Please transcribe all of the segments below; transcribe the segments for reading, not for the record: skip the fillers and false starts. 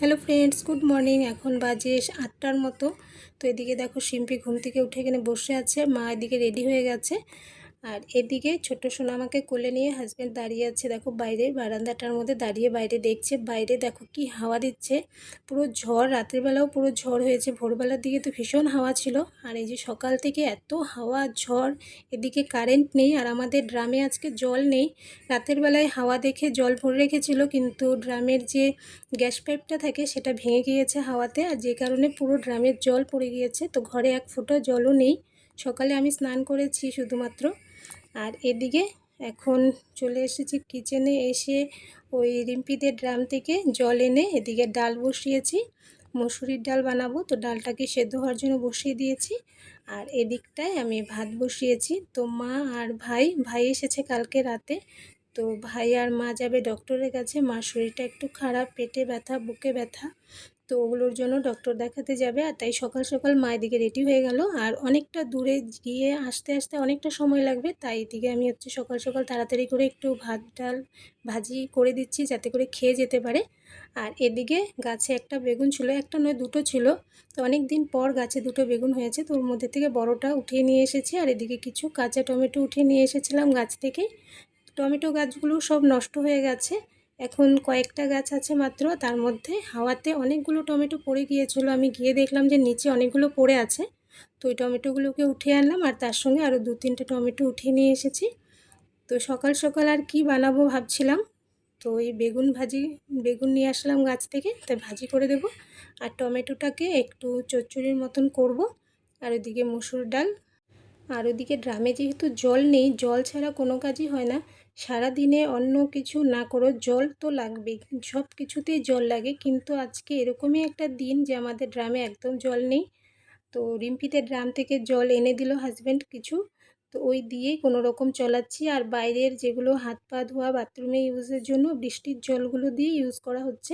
Hello friends, good morning. এখন বাজে 8টার মতো। তো এদিকে দেখো শিম্পি ঘুম থেকে উঠে এখানে বসে আছে, মা এদিকে রেডি হয়ে গেছে। আর এদিকে ছোট্ট সোনা আমাকে কোলে নিয়ে হাজব্যান্ড দাঁড়িয়ে আছে দেখো বাইরে বারান্দাটার মধ্যে দাঁড়িয়ে বাইরে দেখছে। বাইরে দেখো কি হাওয়া দিচ্ছে, পুরো ঝড়। রাতের বেলাও পুরো ঝড় হয়েছে, ভোরবেলার দিকে তো ভীষণ হাওয়া ছিল। আর এই যে সকাল থেকে এত হাওয়া ঝড়, এদিকে কারেন্ট নেই। আর আমাদের ড্রামে আজকে জল নেই। রাতের বেলায় হাওয়া দেখে জল ভরে রেখেছিল, কিন্তু ড্রামের যে গ্যাস পাইপটা থাকে সেটা ভেঙে গিয়েছে হাওয়াতে, আর যে কারণে পুরো ড্রামের জল পড়ে গিয়েছে। তো ঘরে এক ফোঁটা জলও নেই। সকালে আমি স্নান করেছি শুধুমাত্র। আর এদিকে এখন চলে এসেছি কিচেনে, এসে ওই রিম্পিদের ড্রাম থেকে জল এনে এদিকে ডাল বসিয়েছি। মসুরির ডাল বানাবো, তো ডালটাকে সেদ্ধ হওয়ার জন্য বসিয়ে দিয়েছি। আর এদিকটায় আমি ভাত বসিয়েছি। তো মা আর ভাই এসেছে কালকে রাতে। তো ভাই আর মা যাবে ডক্টরের কাছে। মার শরীরটা একটু খারাপ, পেটে ব্যথা, বুকে ব্যথা, তো ওগুলোর জন্য ডক্টর দেখাতে যাবে। আর তাই সকাল সকাল মা এদিকে রেডি হয়ে গেল। আর অনেকটা দূরে গিয়ে আসতে আসতে অনেকটা সময় লাগবে, তাই এদিকে আমি সকাল সকাল তাড়াতাড়ি করে একটু ভাত ডাল ভাজি করে দিচ্ছি যাতে করে খেয়ে যেতে পারে। আর এদিকে গাছে একটা বেগুন ছিল, একটা নয় দুটো ছিল। তো অনেক দিন পর গাছে দুটো বেগুন হয়েছে, তো ওর মধ্যে থেকে বড়টা উঠিয়ে নিয়ে এসেছি। আর এদিকে কিছু কাঁচা টমেটো উঠিয়ে নিয়ে এসেছিলাম গাছ থেকে। টমেটো গাছগুলো সব নষ্ট হয়ে গেছে, এখন কয়েকটা গাছ আছে মাত্র। তার মধ্যে হাওয়াতে অনেকগুলো টমেটো পড়ে গিয়েছিল, আমি গিয়ে দেখলাম যে নিচে অনেকগুলো পড়ে আছে। তো ওই টমেটোগুলোকে উঠিয়ে আনলাম, আর তার সঙ্গে আরও 2-3টে টমেটো উঠিয়ে নিয়ে এসেছি। তো সকাল সকাল আর কি বানাবো ভাবছিলাম, তো ওই বেগুন নিয়ে আসলাম গাছ থেকে, তাই ভাজি করে দেব। আর টমেটোটাকে একটু চচ্চড়ির মতন করব। আর ওদিকে মসুর ডাল। আর ওদিকে ড্রামে যেহেতু জল নেই, জল ছাড়া কোনো কাজই হয় না। সারা দিনে অন্য কিছু না করো, জল তো লাগবেই, সব কিছুতেই জল লাগে। কিন্তু আজকে এরকমই একটা দিন যে আমাদের ড্রামে একদম জল নেই। তো রিম্পিতে ড্রাম থেকে জল এনে দিল হাজব্যান্ড কিছু, তো ওই দিয়েই কোনো রকম চালাচ্ছি। আর বাইরের যেগুলো হাত পা ধোয়া, বাথরুমে ইউজের জন্য বৃষ্টির জলগুলো দিয়ে ইউজ করা হচ্ছে।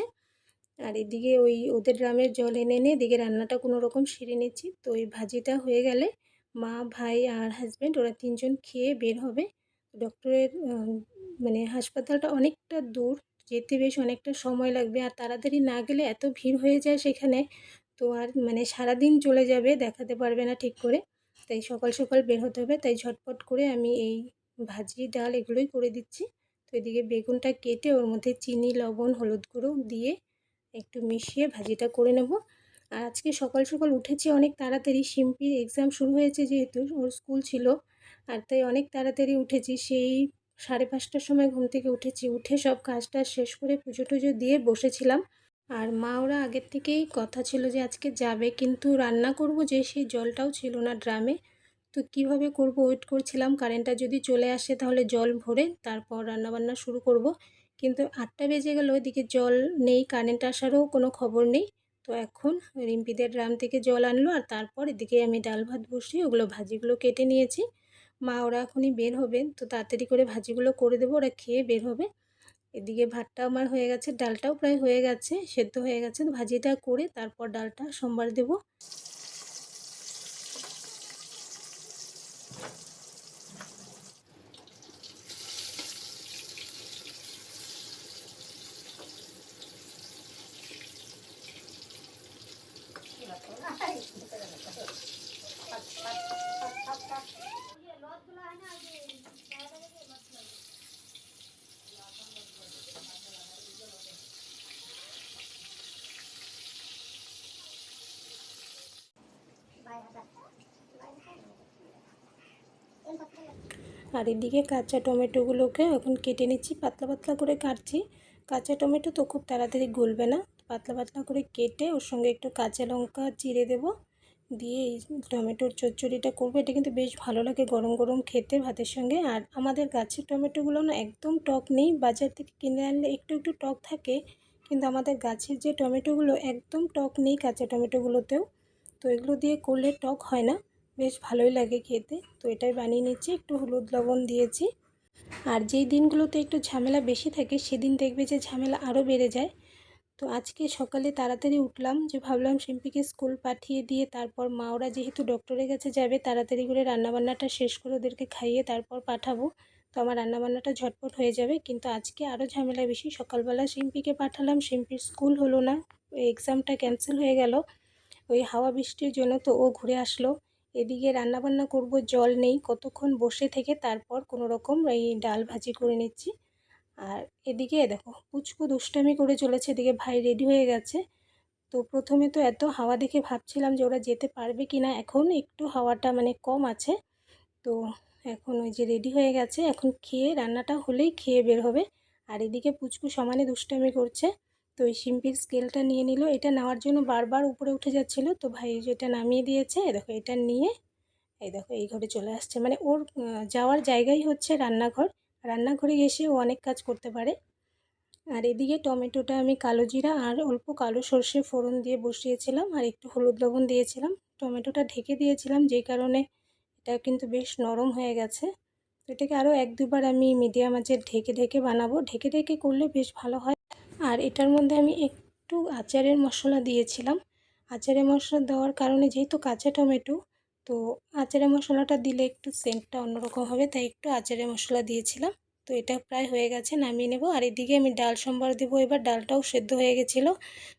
আর এদিকে ওই ওদের ড্রামের জল এনে এনে এদিকে রান্নাটা কোনো রকম সেরে নিচ্ছি। তো ওই ভাজিটা হয়ে গেলে মা, ভাই আর হাজব্যান্ড ওরা 3জন খেয়ে বের হবে। ডক্টরের মানে হাসপাতালটা অনেকটা দূর, যেতে বেশ অনেকটা সময় লাগবে। আর তাড়াতাড়ি না গেলে এত ভিড় হয়ে যায় সেখানে, তো আর মানে সারাদিন চলে যাবে, দেখাতে পারবে না ঠিক করে। তাই সকাল সকাল বের হতে হবে, তাই ঝটপট করে আমি এই ভাজি ডাল এগুলোই করে দিচ্ছি। তো এদিকে বেগুনটা কেটে ওর মধ্যে চিনি, লবণ, হলুদ গুঁড়ো দিয়ে একটু মিশিয়ে ভাজিটা করে নেব। আর আজকে সকাল সকাল উঠেছি অনেক তাড়াতাড়ি, শিম্পির এক্সাম শুরু হয়েছে যেহেতু, ওর স্কুল ছিল। আর তাই অনেক তাড়াতাড়ি উঠেছি, সেই 5:30টার সময় ঘুম থেকে উঠেছি। উঠে সব কাজটা শেষ করে পুজো টুজো দিয়ে বসেছিলাম। আর মা ওরা আগের থেকেই কথা ছিল যে আজকে যাবে, কিন্তু রান্না করব যে সেই জলটাও ছিল না ড্রামে। তো কিভাবে করব ওয়েট করছিলাম, কারেন্টটা যদি চলে আসে তাহলে জল ভরে তারপর রান্নাবান্না শুরু করব। কিন্তু 8টা বেজে গেল, এদিকে জল নেই, কারেন্ট আসারও কোনো খবর নেই। তো এখন রিম্পিদের ড্রাম থেকে জল আনলো, আর তারপর এদিকে আমি ডাল ভাত বসিয়ে ওগুলো ভাজিগুলো কেটে নিয়েছি। মা ওরা এখনই বের হবেন, তো তাড়াতাড়ি করে ভাজিগুলো করে দেবো, ওরা খেয়ে বের হবে। এদিকে ভাতটা আমার হয়ে গেছে, ডালটাও প্রায় হয়ে গেছে, সেদ্ধ হয়ে গেছে। তো ভাজিটা করে তারপর ডালটা সোমবার দেবো। আর এদিকে কাঁচা টমেটোগুলোকে এখন কেটে নিচ্ছি, পাতলা পাতলা করে কাটছি। কাঁচা টমেটো তো খুব তাড়াতাড়ি গলবে না, পাতলা পাতলা করে কেটে ওর সঙ্গে একটু কাঁচা লঙ্কা চিড়ে দেব, দিয়ে এই টমেটোর চচ্চড়িটা করবো। এটা কিন্তু বেশ ভালো লাগে গরম গরম খেতে ভাতের সঙ্গে। আর আমাদের গাছের টমেটোগুলো না একদম টক নেই, বাজার থেকে কিনে আনলে একটু একটু টক থাকে, কিন্তু আমাদের গাছের যে টমেটোগুলো একদম টক নেই কাঁচা টমেটোগুলোতেও। তো এগুলো দিয়ে করলে টক হয় না, বেশ ভালোই লাগে খেতে। তো এটাই বানিয়ে নিচ্ছি, একটু হলুদ লবণ দিয়েছি। আর যেই দিনগুলোতে একটু ঝামেলা বেশি থাকে সেদিন দেখবে যে ঝামেলা আরও বেড়ে যায়। তো আজকে সকালে তাড়াতাড়ি উঠলাম, যে ভাবলাম শিম্পিকে স্কুল পাঠিয়ে দিয়ে তারপর মা ওরা যেহেতু ডক্টরের কাছে যাবে, তাড়াতাড়ি করে রান্নাবান্নাটা শেষ করে ওদেরকে খাইয়ে তারপর পাঠাবো। তো আমার রান্নাবান্নাটা ঝটপট হয়ে যাবে। কিন্তু আজকে আরও ঝামেলা বেশি, সকালবেলা শিম্পিকে পাঠালাম, শিম্পির স্কুল হলো না, এক্সামটা ক্যান্সেল হয়ে গেল ওই হাওয়া বৃষ্টির জন্য। তো ও ঘুরে আসলো। এদিকে রান্নাবান্না করব, জল নেই, কতক্ষণ বসে থেকে তারপর কোনো রকম এই ডাল ভাজি করে নিচ্ছি। আর এদিকে দেখো পুচকু দুষ্টামি করে চলেছে, এদিকে ভাই রেডি হয়ে গেছে। তো প্রথমে তো এত হাওয়া দেখে ভাবছিলাম যে ওরা যেতে পারবে কি না, এখন একটু হাওয়াটা মানে কম আছে। তো এখন ওই যে রেডি হয়ে গেছে, এখন খেয়ে রান্নাটা হলেই খেয়ে বের হবে। আর এদিকে পুচকু সমানে দুষ্টামি করছে। তো ওই শিম্পির স্কেলটা নিয়ে নিল, এটা নেওয়ার জন্য বারবার উপরে উঠে যাচ্ছিল। তো ভাই যেটা নামিয়ে দিয়েছে, দেখো এটা নিয়ে এই দেখো এই ঘরে চলে আসছে। মানে ওর যাওয়ার জায়গাই হচ্ছে রান্নাঘর। রান্নাঘরে এসে ও অনেক কাজ করতে পারে। আর এদিকে টমেটোটা আমি কালো জিরা আর অল্প কালো সর্ষে ফোড়ন দিয়ে বসিয়েছিলাম, আর একটু হলুদ লবণ দিয়েছিলাম। টমেটোটা ঢেকে দিয়েছিলাম, যেই কারণে এটা কিন্তু বেশ নরম হয়ে গেছে। তো এটাকে আরও 1-2 বার আমি মিডিয়াম আঁচে ঢেকে ঢেকে বানাবো, ঢেকে ঢেকে করলে বেশ ভালো হয়। আর এটার মধ্যে আমি একটু আচারের মশলা দিয়েছিলাম। আচারের মশলা দেওয়ার কারণে যেহেতু কাঁচা টমেটো, তো আচারের মশলাটা দিলে একটু সেন্টটা অন্যরকম হবে, তাই একটু আচারের মশলা দিয়েছিলাম। তো এটা প্রায় হয়ে গেছে, নামিয়ে নেব। আর এদিকে আমি ডাল সম্বার দেবো, এবার ডালটাও সেদ্ধ হয়ে গেছিলো।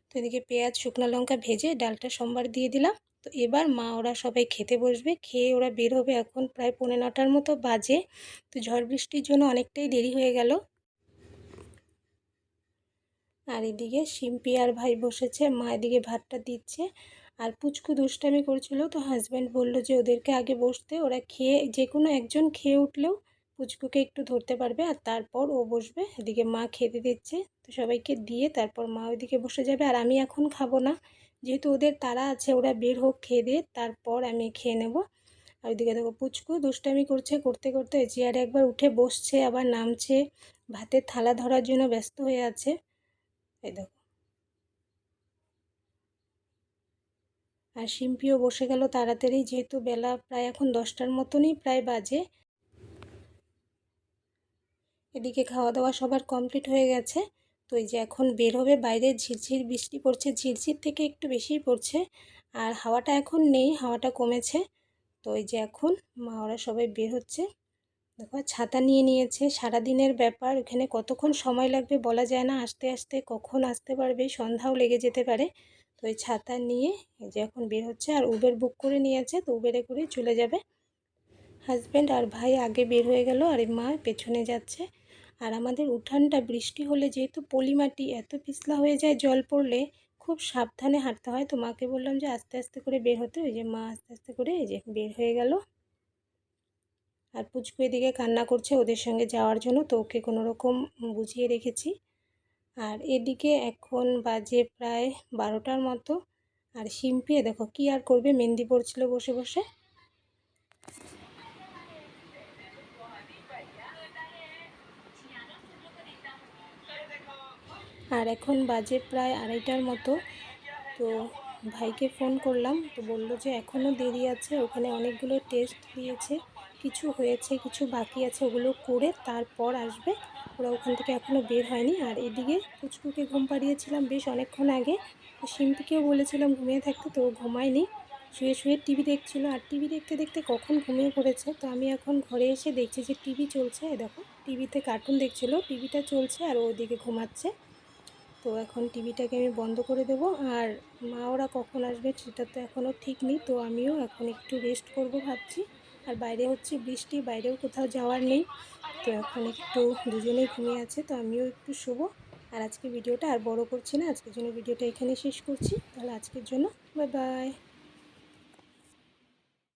তো এদিকে পেঁয়াজ শুকনো লঙ্কা ভেজে ডালটা সম্বার দিয়ে দিলাম। তো এবার মা ওরা সবাই খেতে বসবে, খেয়ে ওরা বের হবে। এখন প্রায় 9:45-র মতো বাজে। তো ঝড় বৃষ্টির জন্য অনেকটাই দেরি হয়ে গেল। আর এদিকে শিম্পি আর ভাই বসেছে, মা এদিকে ভাতটা দিচ্ছে। আর পুচকু দুষ্টামি করছিল, তো হাজব্যান্ড বলল যে ওদেরকে আগে বসতে, ওরা খেয়ে যে কোনো একজন খেয়ে উঠলেও পুচকুকে একটু ধরতে পারবে আর তারপর ও বসবে। এদিকে মা খেতে দিচ্ছে, তো সবাইকে দিয়ে তারপর মা ওইদিকে বসে যাবে। আর আমি এখন খাবো না, যেহেতু ওদের তাড়া আছে, ওরা বের হোক খেয়ে দিয়ে তারপর আমি খেয়ে নেব। আর ওইদিকে দেখো পুচকু দুষ্টামি করছে, করতে করতে চেয়ারে একবার উঠে বসছে আবার নামছে, ভাতের থালা ধরার জন্য ব্যস্ত হয়ে আছে। এই দেখো। আর শিম্পিও বসে গেল তাড়াতাড়ি, যেহেতু বেলা প্রায় এখন 10টার মতনই প্রায় বাজে। এদিকে খাওয়া দাওয়া সবার কমপ্লিট হয়ে গেছে। তো এই যে এখন বের হবে, বাইরে ঝিরঝির বৃষ্টি পড়ছে, ঝিরঝির থেকে একটু বেশিই পড়ছে। আর হাওয়াটা এখন নেই, হাওয়াটা কমেছে। তো এই যে এখন মা ওরা সবাই বের হচ্ছে। দেখো ছাতা নিয়ে নিয়েছে, সারাদিনের ব্যাপার, ওখানে কতক্ষণ সময় লাগবে বলা যায় না, আস্তে আস্তে কখন আসতে পারবে, সন্ধ্যাও লেগে যেতে পারে। তো এই ছাতা নিয়ে এই যে এখন বের হচ্ছে। আর উবের বুক করে নিয়েছে, তো উবেরে করে চলে যাবে। হাজব্যান্ড আর ভাই আগে বের হয়ে গেল, আর মা পেছনে যাচ্ছে। আর আমাদের উঠানটা বৃষ্টি হলে যেহেতু পলি মাটি, এত পিছলা হয়ে যায় জল পড়লে, খুব সাবধানে হাঁটতে হয়। তো মাকে বললাম যে আস্তে আস্তে করে বের হতে, ওই যে মা আস্তে আস্তে করে এই যে বের হয়ে গেল। আর পুচকু এদিকে কান্না করছে ওদের সঙ্গে যাওয়ার জন্য, তো ওকে কোনো রকম বুঝিয়ে রেখেছি। আর এদিকে এখন বাজে প্রায় 12টার মতো। আর শিম্পি দেখো কি আর করবে, মেহেন্দি পড়ছিল বসে বসে। আর এখন বাজে প্রায় 2:30টার মতো। তো ভাইকে ফোন করলাম, তো বলল যে এখনও দেরি আছে, ওখানে অনেকগুলো টেস্ট দিয়েছে, কিছু হয়েছে কিছু বাকি আছে, ওগুলো করে তারপর আসবে। ওরা ওখান থেকে এখনও বের হয়নি। আর এদিকে পুচকুকে ঘুম পাড়িয়েছিলাম বেশ অনেকক্ষণ আগে। তো শিম্পিকেও বলেছিলাম ঘুমিয়ে থাকতে, তো ও ঘুমায়নি, শুয়ে শুয়ে টিভি দেখছিল। আর টিভি দেখতে দেখতে কখন ঘুমিয়ে পড়েছে। তো আমি এখন ঘরে এসে দেখছি যে টিভি চলছে, দেখো টিভিতে কার্টুন দেখছিল, টিভিটা চলছে আর ওদিকে ঘুমাচ্ছে। তো এখন টিভিটাকে আমি বন্ধ করে দেবো। আর মা ওরা কখন আসবে সেটা তো এখনও ঠিক নেই, তো আমিও এখন একটু রেস্ট করব ভাবছি। আর বাইরে হচ্ছে বৃষ্টি, বাইরেও কোথাও যাওয়ার নেই। তো এখন একটু দুজনেই ঘুমিয়ে আছে, তো আমিও একটু শোবো। আর আজকে ভিডিওটা আর বড় করছি না, আজকের জন্য ভিডিওটা এখানেই শেষ করছি। তাহলে আজকের জন্য বাই বাই।